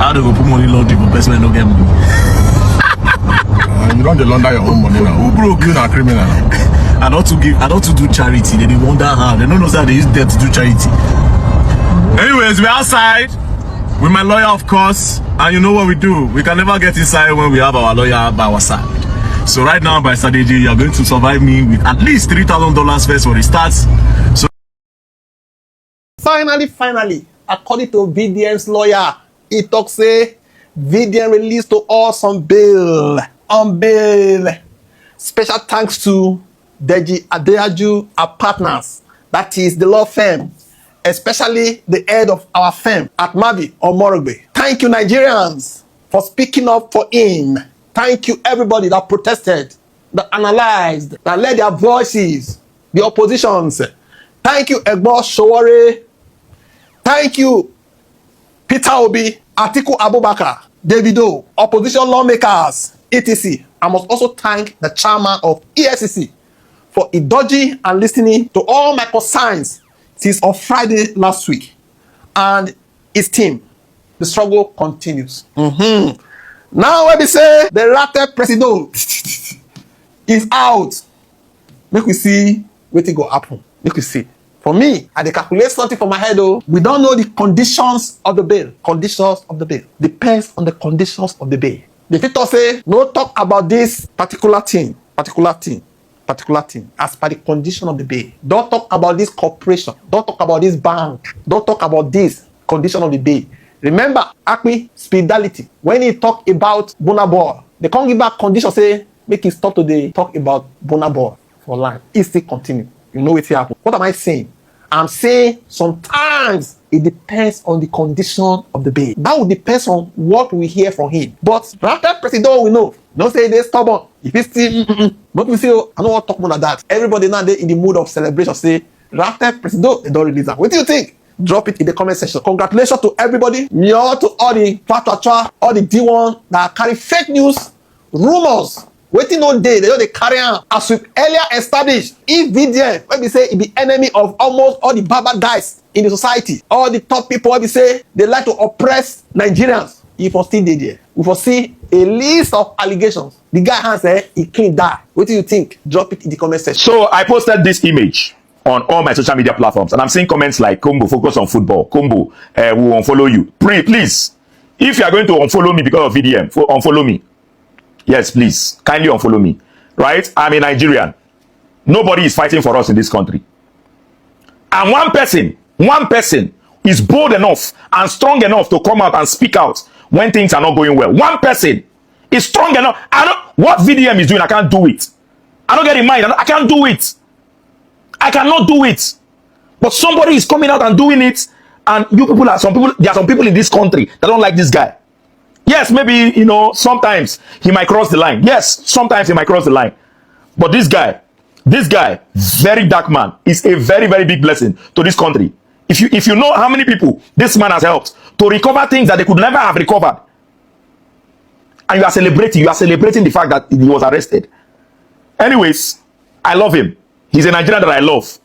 How do we put money laundry for person who don't get money? You don't launder your own money now. Who broke you now, criminal? I don't to do charity. They wonder how. They don't know that they use debt to do charity. Anyways, we're outside with my lawyer, of course, and you know what we do. We can never get inside when we have our lawyer by our side. So right now, by Saturday, you are going to survive me with at least $3,000 first for the starts. So finally, according to VDM's lawyer, he talks say VDM released to us on bail. Special thanks to Deji Adeaju, our partners, that is the law firm, especially the head of our firm at Mavi or Morogbe. Thank you, Nigerians, for speaking up for him. Thank you, everybody that protested, that analyzed, that led their voices, the oppositions. Thank you, Egbo Showore. Thank you, Peter Obi, Atiku Abubakar, Davido, opposition lawmakers, etc. I must also thank the chairman of EFCC for indulging and listening to all my concerns since on Friday last week, and his team. The struggle continues. Now when we say the Ratel president is out, make we see wetin go happen. Make we see. For me, I dey calculate something for my head. Oh, we don't know the conditions of the bail. Conditions of the bail depends on the conditions of the bail. The fit say no talk about this particular thing as per the condition of the bail. Don't talk about this corporation. Don't talk about this bank. Don't talk about this condition of the bail. Remember, Akpi Speedality, when he talk about Bonabor, they can't give back condition, say, make it stop today, talk about Bonabor for life. It still continue. You know what's happening. What am I saying? I'm saying sometimes it depends on the condition of the bail. That will depend on what we hear from him. But Ratel president, we know. Don't say they're stubborn. If it's still, but we say, I don't want to talk more than that. Everybody now they in the mood of celebration say, Ratel president, they don't release that. What do you think? Drop it in the comment section. Congratulations to everybody. Yo to all the Fatwa, all the D1 that carry fake news, rumors. Waiting all day, they know they carry on. As we earlier established, if VDM, when we say it be enemy of almost all the bad guys in the society, all the top people, when we say they like to oppress Nigerians, if we still there, we will see a list of allegations. The guy has said he can't die. What do you think? Drop it in the comment section. So I posted this image on all my social media platforms, and I'm seeing comments like Combo focus on football. Combo, we will unfollow you. Please, if you are going to unfollow me because of VDM, unfollow me. Yes, please, kindly unfollow me. Right? I'm a Nigerian. Nobody is fighting for us in this country. And one person is bold enough and strong enough to come out and speak out when things are not going well. One person is strong enough. I know what VDM is doing. I can't do it. I don't get in mind. I can't do it. I cannot do it. But somebody is coming out and doing it. And there are some people in this country that don't like this guy. Yes, maybe, you know, sometimes he might cross the line. Yes, sometimes he might cross the line. But this guy, Verydarkblackman, is a very, very big blessing to this country. If you know how many people this man has helped to recover things that they could never have recovered, and you are celebrating the fact that he was arrested. Anyways, I love him. He's a Nigerian that I love.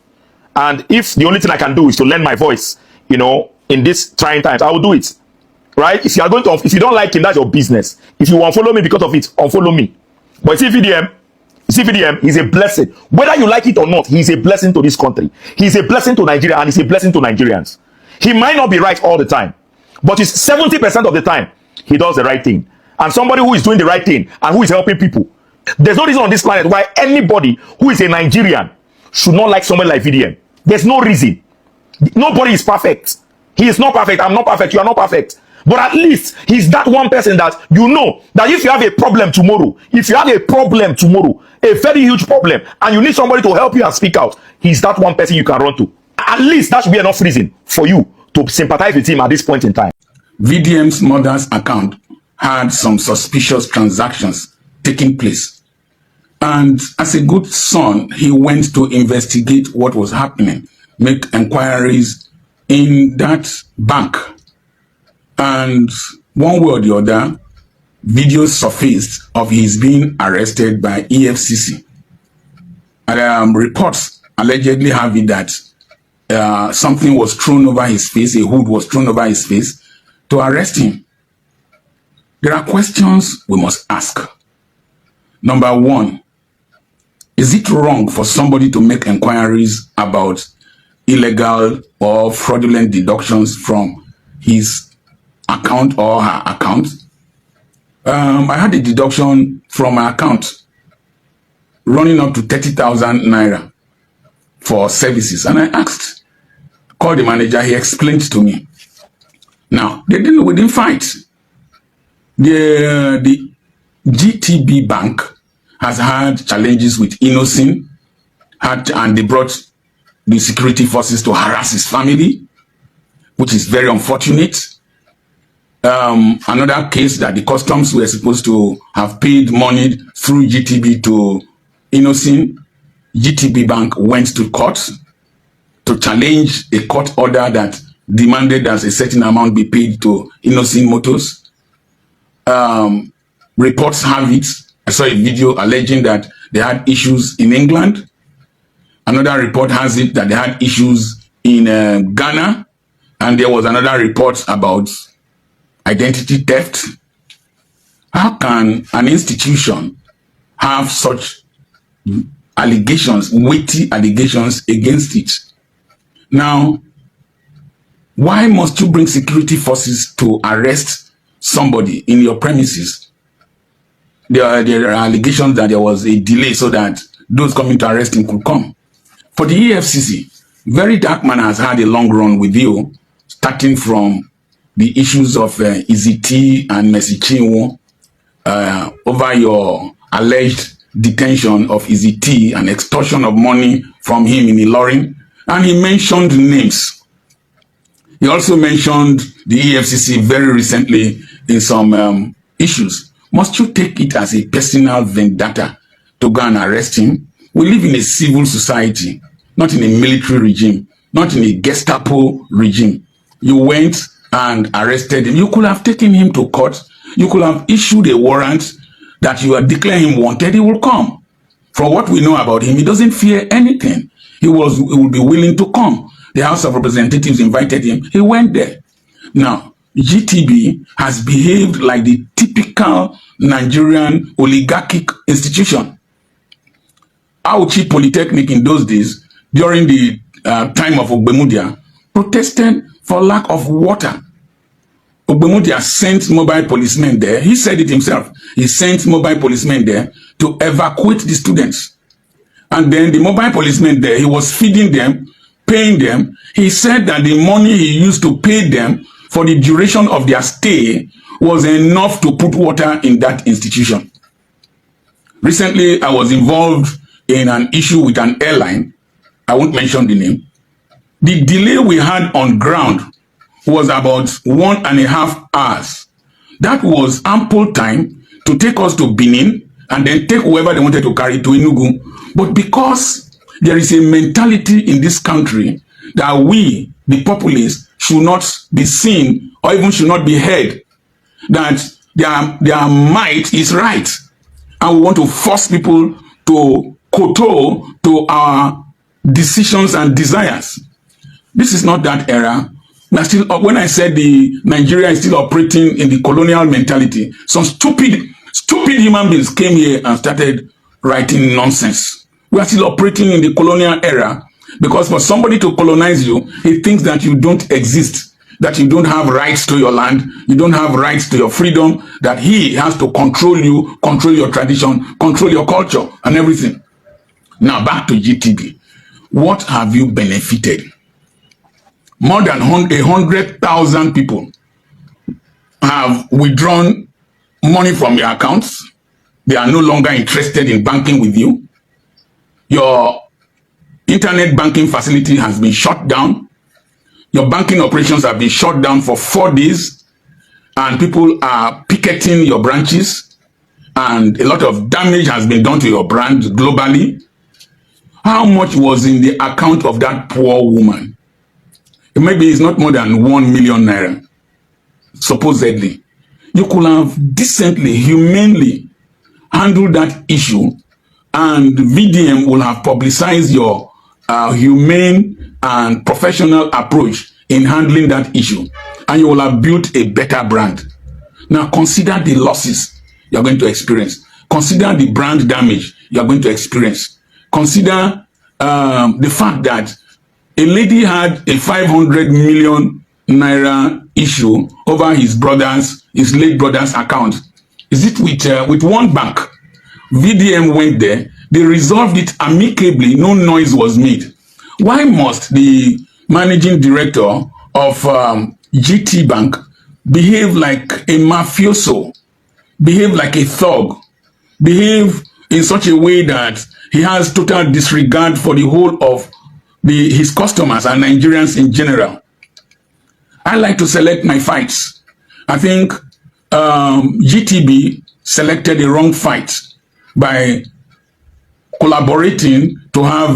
And if the only thing I can do is to lend my voice, you know, in these trying times, I will do it. Right? If you don't like him, that's your business. If you unfollow me because of it, unfollow me. But see VDM, he's a blessing. Whether you like it or not, he's a blessing to this country. He's a blessing to Nigeria, and he's a blessing to Nigerians. He might not be right all the time, but it's 70% of the time he does the right thing. And somebody who is doing the right thing and who is helping people. There's no reason on this planet why anybody who is a Nigerian should not like somebody like VDM. There's no reason. Nobody is perfect. He is not perfect. I'm not perfect. You are not perfect. But at least he's that one person that you know that if you have a problem tomorrow, a very huge problem, and you need somebody to help you and speak out, he's that one person you can run to. At least that should be enough reason for you to sympathize with him at this point in time. VDM's mother's account had some suspicious transactions taking place. And as a good son, he went to investigate what was happening, make inquiries in that bank. And one way or the other, videos surfaced of his being arrested by EFCC. And reports allegedly have it that something was thrown over his face, a hood was thrown over his face to arrest him. There are questions we must ask. Number one, is it wrong for somebody to make inquiries about illegal or fraudulent deductions from his account or her account? I had a deduction from my account running up to 30,000 naira for services, and I asked, called the manager, he explained to me. Now, we didn't fight. The GTB Bank has had challenges with Innocent, and they brought the security forces to harass his family, which is very unfortunate. Another case that the customs were supposed to have paid money through GTB to Innocent, GTB Bank went to court to challenge a court order that demanded that a certain amount be paid to Innocent Motors. Reports have it. I saw a video alleging that they had issues in England. Another report has it that they had issues in Ghana. And there was another report about identity theft. How can an institution have such allegations, weighty allegations against it? Now, why must you bring security forces to arrest somebody in your premises? There are allegations that there was a delay so that those coming to arrest him could come. For the EFCC, Verydarkblackman has had a long run with you, starting from the issues of EZT and Mercy Chinwo over your alleged detention of EZT and extortion of money from him in Ilorin. And he mentioned names. He also mentioned the EFCC very recently in some issues. Must you take it as a personal vendetta to go and arrest him? We live in a civil society, not in a military regime, not in a Gestapo regime. You went and arrested him. You could have taken him to court. You could have issued a warrant that you are declaring him wanted. He will come. From what we know about him, he doesn't fear anything. He will be willing to come. The House of Representatives invited him. He went there. Now, GTB has behaved like the typical Nigerian oligarchic institution. Auchi Polytechnic in those days, during the time of Ogbemudia, protested for lack of water. Ogbemudia sent mobile policemen there. He said it himself. He sent mobile policemen there to evacuate the students. And then the mobile policemen there, he was feeding them, paying them. He said that the money he used to pay them for the duration of their stay was enough to put water in that institution. Recently, I was involved in an issue with an airline. I won't mention the name. The delay we had on ground was about 1.5 hours. That was ample time to take us to Benin and then take whoever they wanted to carry to Enugu. But because there is a mentality in this country that we, the populace, should not be seen or even should not be heard, that their might is right. And we want to force people to kowtow to our decisions and desires. This is not that era. We are still, when I said the Nigeria is still operating in the colonial mentality, some stupid human beings came here and started writing nonsense. We are still operating in the colonial era because for somebody to colonize you, he thinks that you don't exist, that you don't have rights to your land, you don't have rights to your freedom, that he has to control you, control your tradition, control your culture and everything. Now back to GTB. What have you benefited? More than 100,000 people have withdrawn money from your accounts. They are no longer interested in banking with you. Your internet banking facility has been shut down. Your banking operations have been shut down for 4 days. And people are picketing your branches. And a lot of damage has been done to your brand globally. How much was in the account of that poor woman? Maybe it's not more than 1 million naira, supposedly. You could have decently, humanely handled that issue, and VDM will have publicized your humane and professional approach in handling that issue, and you will have built a better brand. Now consider the losses you are going to experience. Consider the brand damage you are going to experience. Consider the fact that a lady had a 500 million naira issue over his late brother's account. Is it with one bank? VDM went there. They resolved it amicably. No noise was made. Why must the managing director of GT Bank behave like a mafioso, behave like a thug, behave in such a way that he has total disregard for the whole of his customers and Nigerians in general? I like to select my fights. I think GTB selected the wrong fight by collaborating to have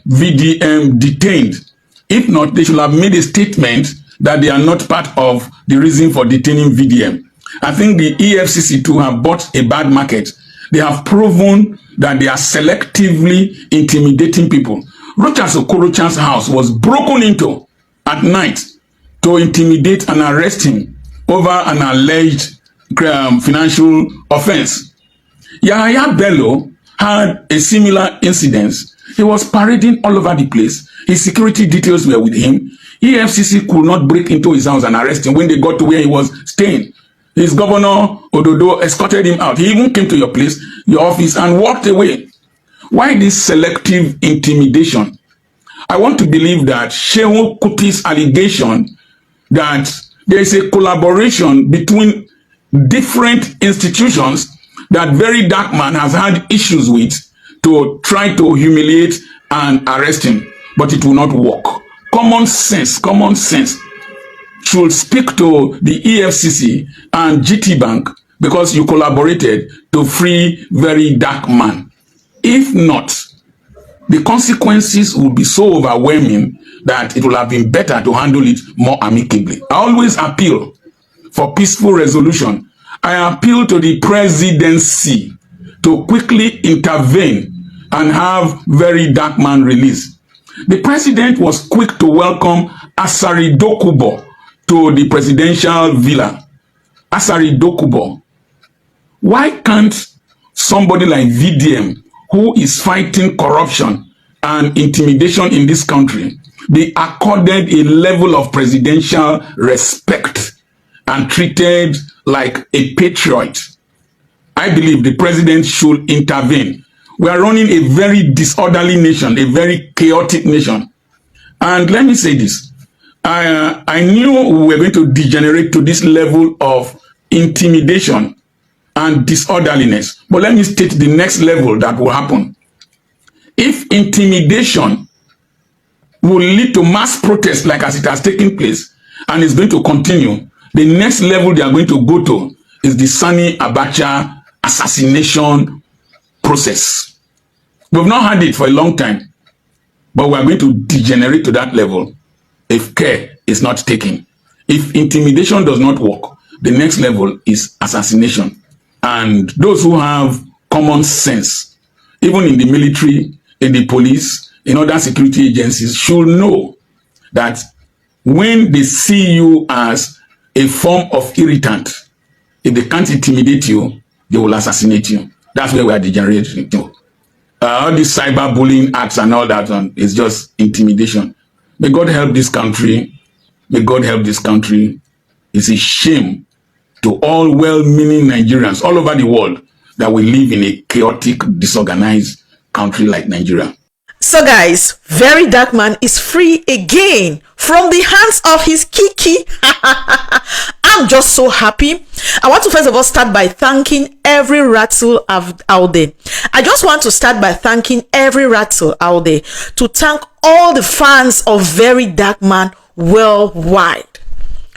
VDM detained. If not, they should have made a statement that they are not part of the reason for detaining VDM. I think the EFCC too have bought a bad market. They have proven that they are selectively intimidating people. Rochas Okorochan's house was broken into at night to intimidate and arrest him over an alleged financial offense. Yahaya Bello had a similar incident. He was parading all over the place. His security details were with him. EFCC could not break into his house and arrest him when they got to where he was staying. His governor, Ododo, escorted him out. He even came to your place, your office, and walked away. Why this selective intimidation? I want to believe that Shehu Kuti's allegation that there is a collaboration between different institutions that Verydarkman has had issues with to try to humiliate and arrest him, but it will not work. Common sense should speak to the EFCC and GT Bank because you collaborated to free Verydarkman. If not, the consequences will be so overwhelming that it will have been better to handle it more amicably. I always appeal for peaceful resolution. I appeal to the presidency to quickly intervene and have Verydarkman released. The president was quick to welcome Asari Dokubo to the presidential villa. Asari Dokubo. Why can't somebody like VDM, who is fighting corruption and intimidation in this country, be accorded a level of presidential respect and treated like a patriot? I believe the president should intervene. We are running a very disorderly nation, a very chaotic nation. And let me say this. I knew we were going to degenerate to this level of intimidation and disorderliness. But let me state the next level that will happen. If intimidation will lead to mass protest like as it has taken place and is going to continue, the next level they are going to go to is the Sani Abacha assassination process. We've not had it for a long time, but we are going to degenerate to that level if care is not taken. If intimidation does not work, the next level is assassination. And those who have common sense, even in the military, in the police, in other security agencies, should know that when they see you as a form of irritant, if they can't intimidate you, they will assassinate you. That's where we are degenerating to. All these cyberbullying acts and all that is just intimidation. May God help this country. May God help this country. It's a shame to all well-meaning Nigerians all over the world that we live in a chaotic, disorganized country like Nigeria. So guys, Verydarkman is free again from the hands of his Kiki. I'm just so happy. I want to first of all start by thanking every Ratel out there. I just want to start by thanking every Ratel out there, to thank all the fans of Verydarkman worldwide.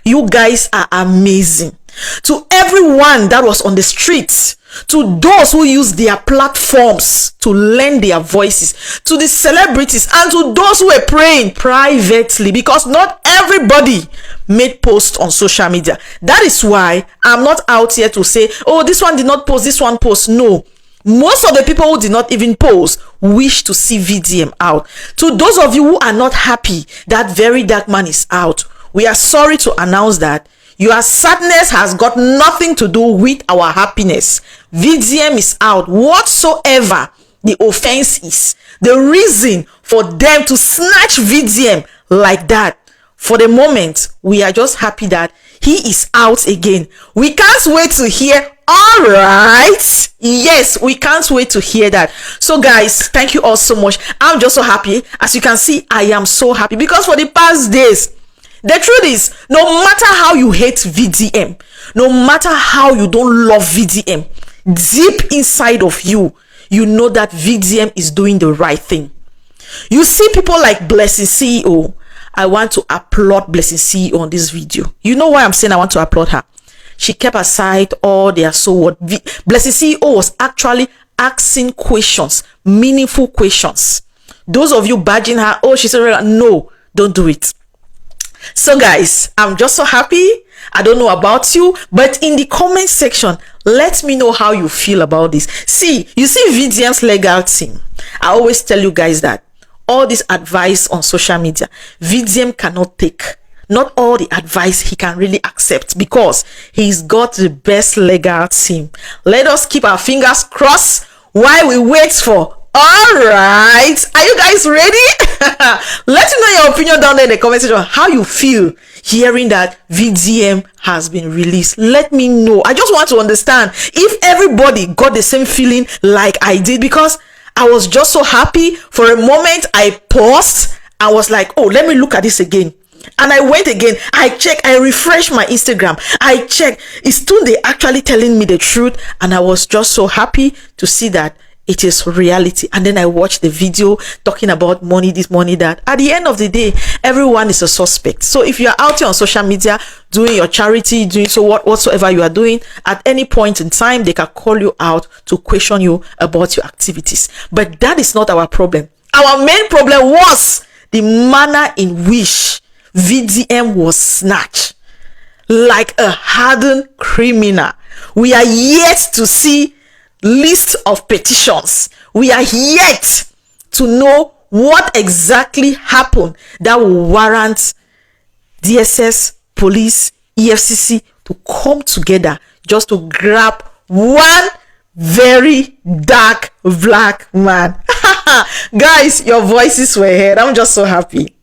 You guys are amazing. To everyone that was on the streets, to those who use their platforms to lend their voices, to the celebrities, and to those who were praying privately, because not everybody made posts on social media. That is why I'm not out here to say, oh, this one did not post, this one post. No, most of the people who did not even post wish to see VDM out. To those of you who are not happy that Verydarkman is out, we are sorry to announce that your sadness has got nothing to do with our happiness. VDM is out. Whatsoever the offense is, the reason for them to snatch VDM like that, for the moment, we are just happy that he is out again. We can't wait to hear. All right. Yes, we can't wait to hear that. So guys, thank you all so much. I'm just so happy. As you can see, I am so happy because for the past days, the truth is, no matter how you hate VDM, no matter how you don't love VDM, deep inside of you, you know that VDM is doing the right thing. You see people like Blessing CEO. I want to applaud Blessing CEO on this video. You know why I'm saying I want to applaud her? She kept aside all their so what. Blessing CEO was actually asking questions, meaningful questions. Those of you badging her, oh, she said, no, don't do it. So guys, I'm just so happy. I don't know about you, but in the comment section, let me know how you feel about this. See, you see VDM's legal team. I always tell you guys that all this advice on social media, VDM cannot take. Not all the advice he can really accept because he's got the best legal team. Let us keep our fingers crossed while we wait for. All right, are you guys ready? Let me know your opinion down there in the comment section. How you feel hearing that VDM has been released. Let me know. I just want to understand if everybody got the same feeling like I did, because I was just so happy. For a moment I paused. I was like, oh, let me look at this again. And I went again. I checked. I refreshed my Instagram. I checked. Is Tunde actually telling me the truth? And I was just so happy to see that it is reality. And then I watched the video talking about money, this, money, that. At the end of the day, everyone is a suspect. So if you're out here on social media doing your charity, doing so whatsoever you are doing, at any point in time, they can call you out to question you about your activities. But that is not our problem. Our main problem was the manner in which VDM was snatched like a hardened criminal. We are yet to see list of petitions. We are yet to know what exactly happened that will warrant DSS, police, EFCC to come together just to grab one very dark black man. Guys, your voices were heard. I'm just so happy.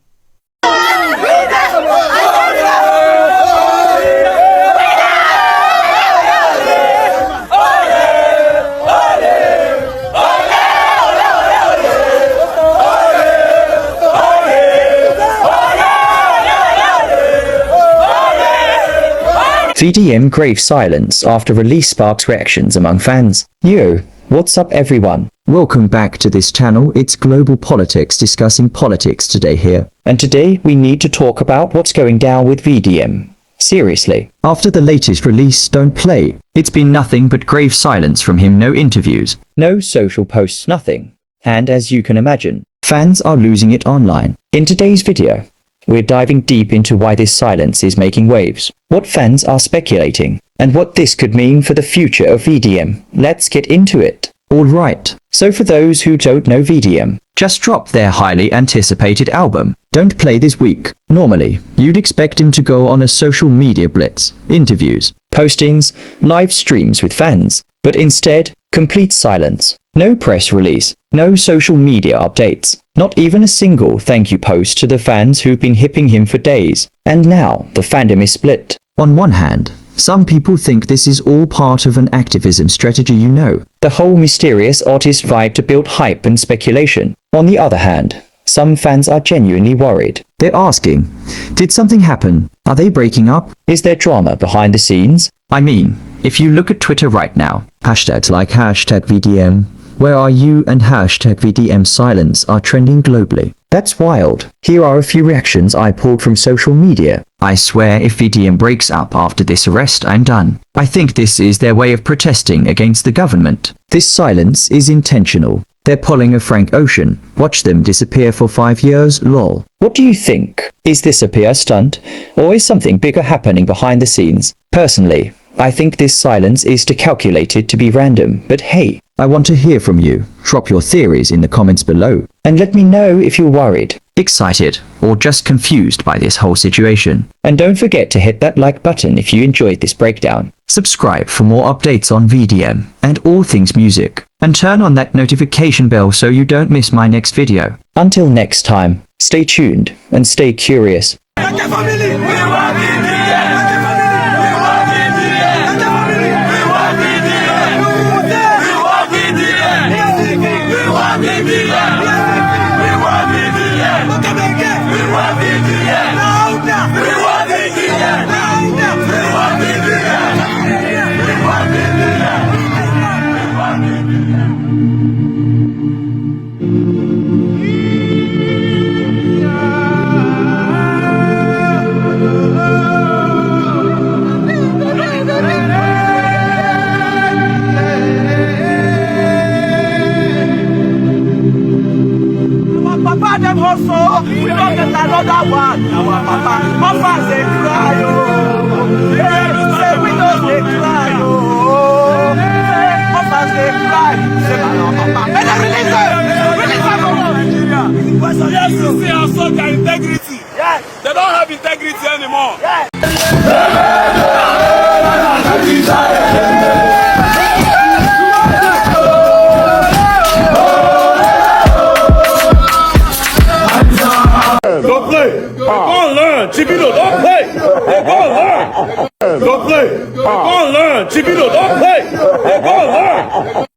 VDM grave silence after release sparks reactions among fans. Yo, what's up everyone? Welcome back to this channel. It's Global Politics discussing politics today here. And today we need to talk about what's going down with VDM. Seriously. After the latest release, Don't Play, it's been nothing but grave silence from him. No interviews, no social posts, nothing. And as you can imagine, fans are losing it online. In today's video, we're diving deep into why this silence is making waves, what fans are speculating, and what this could mean for the future of VDM. Let's get into it. Alright, so for those who don't know, VDM just dropped their highly anticipated album, Don't Play, this week. Normally, you'd expect him to go on a social media blitz, interviews, postings, live streams with fans, but instead, complete silence. No press release, no social media updates, not even a single thank you post to the fans who've been hipping him for days. And now, the fandom is split. On one hand, some people think this is all part of an activism strategy, you know, the whole mysterious artist vibe to build hype and speculation. On the other hand, some fans are genuinely worried. They're asking, did something happen? Are they breaking up? Is there drama behind the scenes? I mean, if you look at Twitter right now, hashtags like #VDM, where are you, and #VDM silence are trending globally. That's wild. Here are a few reactions I pulled from social media. I swear if VDM breaks up after this arrest, I'm done. I think this is their way of protesting against the government. This silence is intentional. They're pulling a Frank Ocean. Watch them disappear for 5 years, lol. What do you think? Is this a PR stunt? Or is something bigger happening behind the scenes? Personally, I think this silence is calculated to be random, but hey, I want to hear from you. Drop your theories in the comments below, and let me know if you're worried. excited, or just confused by this whole situation. And don't forget to hit that like button if you enjoyed this breakdown. Subscribe for more updates on VDM and all things music. And turn on that notification bell so you don't miss my next video. Until next time, stay tuned and stay curious. Papa them also, we don't get another one. Our papa they cry, oh. Say we don't they cry, oh. Papa they cry. Say papa, let them release them. Release them. Yes, you see also their integrity. Yes. They don't have integrity anymore. Yes. Don't play. Go and learn. Chibino, don't play. Go and learn. Don't play. Go and learn. Chibino, don't play.